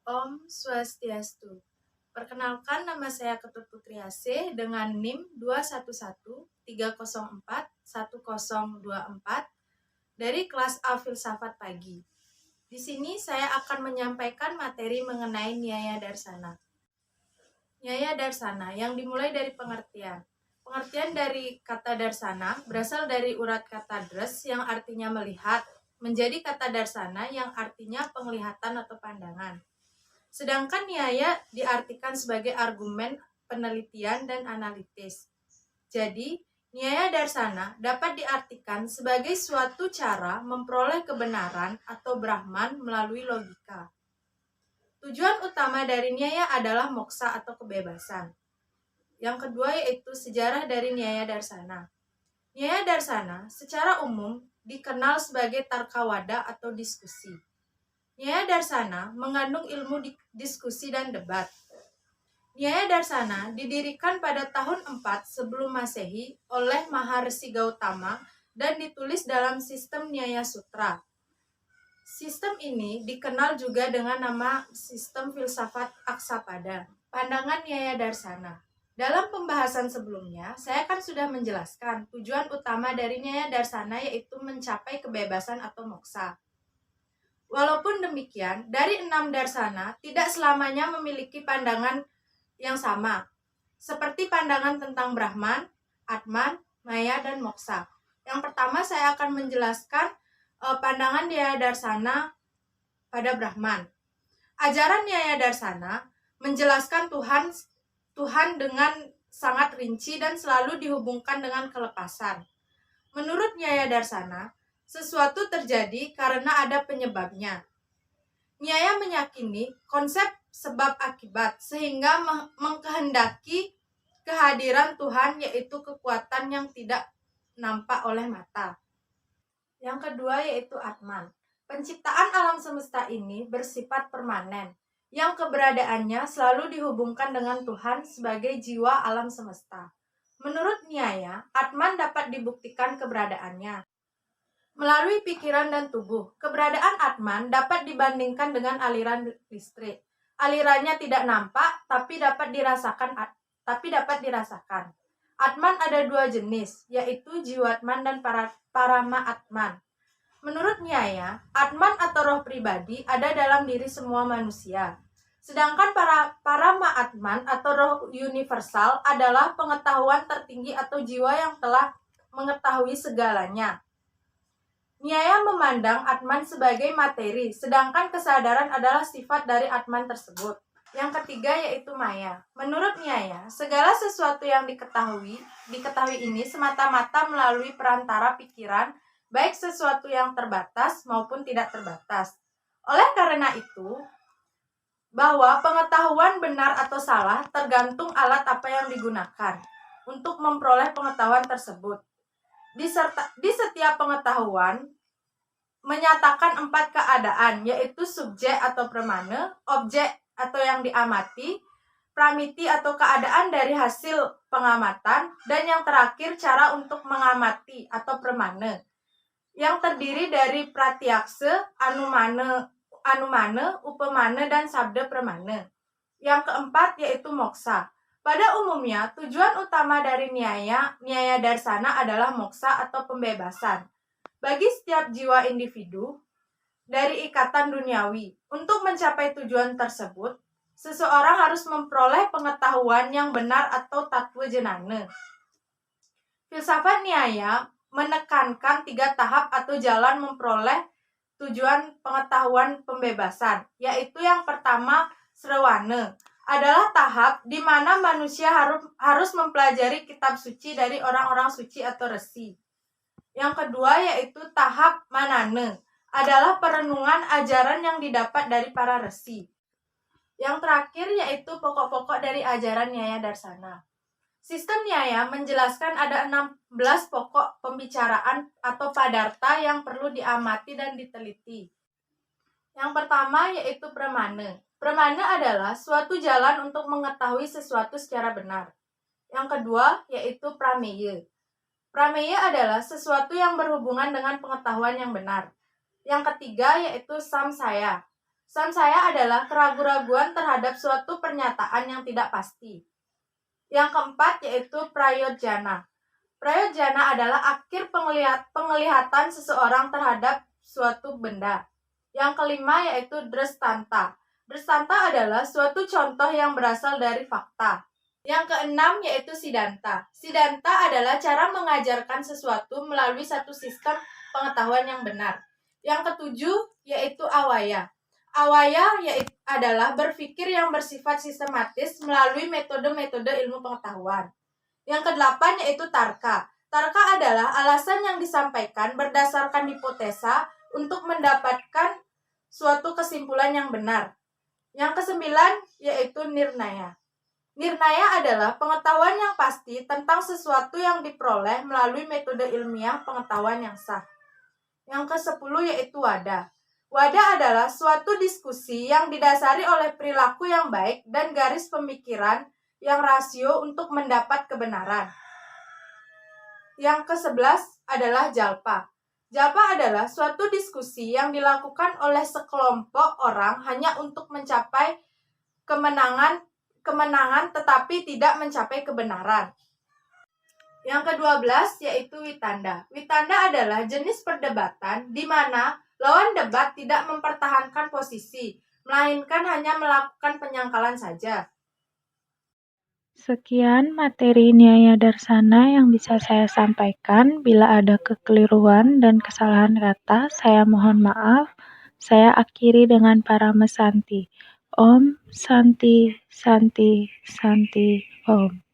Om Swastiastu. Perkenalkan, nama saya Ketut Putriase dengan NIM 21130411024 dari kelas A Filsafat Pagi. Di sini saya akan menyampaikan materi mengenai Nyaya Darsana. Nyaya Darsana yang dimulai dari pengertian. Pengertian dari kata darsana berasal dari urat kata dres yang artinya melihat, menjadi kata darsana yang artinya penglihatan atau pandangan. Sedangkan nyaya diartikan sebagai argumen, penelitian, dan analitis. Jadi, nyaya darsana dapat diartikan sebagai suatu cara memperoleh kebenaran atau Brahman melalui logika. Tujuan utama dari nyaya adalah moksa atau kebebasan. Yang kedua yaitu sejarah dari nyaya darsana. Nyaya darsana secara umum dikenal sebagai tarkawada atau diskusi. Nyaya darsana mengandung ilmu diskusi dan debat. Nyaya darsana didirikan pada tahun 4 sebelum Masehi oleh Maharsi Gautama dan ditulis dalam sistem Nyaya Sutra. Sistem ini dikenal juga dengan nama sistem filsafat Aksapada. Pandangan Nyaya Darsana. Dalam pembahasan sebelumnya, saya kan sudah menjelaskan tujuan utama dari Nyaya Darsana yaitu mencapai kebebasan atau moksa. Walaupun demikian, dari 6 darsana tidak selamanya memiliki pandangan yang sama, seperti pandangan tentang Brahman, Atman, Maya, dan Moksa. Yang pertama saya akan menjelaskan pandangan Nyaya Darsana pada Brahman. Ajaran Nyaya Darsana menjelaskan Tuhan dengan sangat rinci dan selalu dihubungkan dengan kelepasan. Menurut Nyaya Darsana, sesuatu terjadi karena ada penyebabnya. Nyaya meyakini konsep sebab akibat sehingga mengkehendaki kehadiran Tuhan, yaitu kekuatan yang tidak nampak oleh mata. Yang kedua yaitu Atman. Penciptaan alam semesta ini bersifat permanen, yang keberadaannya selalu dihubungkan dengan Tuhan sebagai jiwa alam semesta. Menurut Nyaya, Atman dapat dibuktikan keberadaannya melalui pikiran dan tubuh. Keberadaan Atman dapat dibandingkan dengan aliran listrik. Alirannya tidak nampak, tapi dapat dirasakan. Atman ada dua jenis, yaitu Jiwatman dan Parama Atman. Menurut Nyaya, Atman atau roh pribadi ada dalam diri semua manusia. Sedangkan Parama Atman atau roh universal adalah pengetahuan tertinggi atau jiwa yang telah mengetahui segalanya. Nyaya memandang Atman sebagai materi, sedangkan kesadaran adalah sifat dari Atman tersebut. Yang ketiga yaitu Maya. Menurut Nyaya, segala sesuatu yang diketahui ini semata-mata melalui perantara pikiran, baik sesuatu yang terbatas maupun tidak terbatas. Oleh karena itu, bahwa pengetahuan benar atau salah tergantung alat apa yang digunakan untuk memperoleh pengetahuan tersebut. Di setiap pengetahuan menyatakan 4 keadaan, yaitu subjek atau pramana, objek atau yang diamati, pramiti atau keadaan dari hasil pengamatan, dan yang terakhir cara untuk mengamati atau pramana, yang terdiri dari pratyaksa, anumana, upamana, dan sabda pramana. Yang keempat yaitu moksa. Pada umumnya, tujuan utama dari Nyaya Darsana adalah moksa atau pembebasan bagi setiap jiwa individu dari ikatan duniawi. Untuk mencapai tujuan tersebut, seseorang harus memperoleh pengetahuan yang benar atau tatwa jenana. Filsafat Nyaya menekankan 3 tahap atau jalan memperoleh tujuan pengetahuan pembebasan, yaitu yang pertama srawana, adalah tahap di mana manusia harus mempelajari kitab suci dari orang-orang suci atau resi. Yang kedua yaitu tahap manana, adalah perenungan ajaran yang didapat dari para resi. Yang terakhir yaitu pokok-pokok dari ajaran Nyaya Darsana. Sistem Nyaya menjelaskan ada 16 pokok pembicaraan atau padarta yang perlu diamati dan diteliti. Yang pertama yaitu pramana. Pramana adalah suatu jalan untuk mengetahui sesuatu secara benar. Yang kedua yaitu prameya. Prameya adalah sesuatu yang berhubungan dengan pengetahuan yang benar. Yang ketiga yaitu samsaya. Pesan saya adalah keraguan-raguan terhadap suatu pernyataan yang tidak pasti. Yang keempat yaitu prayojana. Prayojana adalah akhir penglihatan seseorang terhadap suatu benda. Yang kelima yaitu drestanta. Drestanta adalah suatu contoh yang berasal dari fakta. Yang keenam yaitu sidanta. Sidanta adalah cara mengajarkan sesuatu melalui satu sistem pengetahuan yang benar. Yang ketujuh yaitu awaya. Awaya adalah berpikir yang bersifat sistematis melalui metode-metode ilmu pengetahuan. Yang kedelapan yaitu tarka. Tarka adalah alasan yang disampaikan berdasarkan hipotesa untuk mendapatkan suatu kesimpulan yang benar. Yang kesembilan yaitu nirnaya. Nirnaya adalah pengetahuan yang pasti tentang sesuatu yang diperoleh melalui metode ilmiah pengetahuan yang sah. Yang kesepuluh yaitu wada. Wada adalah suatu diskusi yang didasari oleh perilaku yang baik dan garis pemikiran yang rasio untuk mendapat kebenaran. Yang ke-11 adalah jalpa. Jalpa adalah suatu diskusi yang dilakukan oleh sekelompok orang hanya untuk mencapai kemenangan tetapi tidak mencapai kebenaran. Yang ke-12 yaitu witanda. Witanda adalah jenis perdebatan di mana lawan debat tidak mempertahankan posisi, melainkan hanya melakukan penyangkalan saja. Sekian materi Nyaya Darsana yang bisa saya sampaikan. Bila ada kekeliruan dan kesalahan kata, saya mohon maaf. Saya akhiri dengan Paramesanti. Om Santi Santi Santi Om.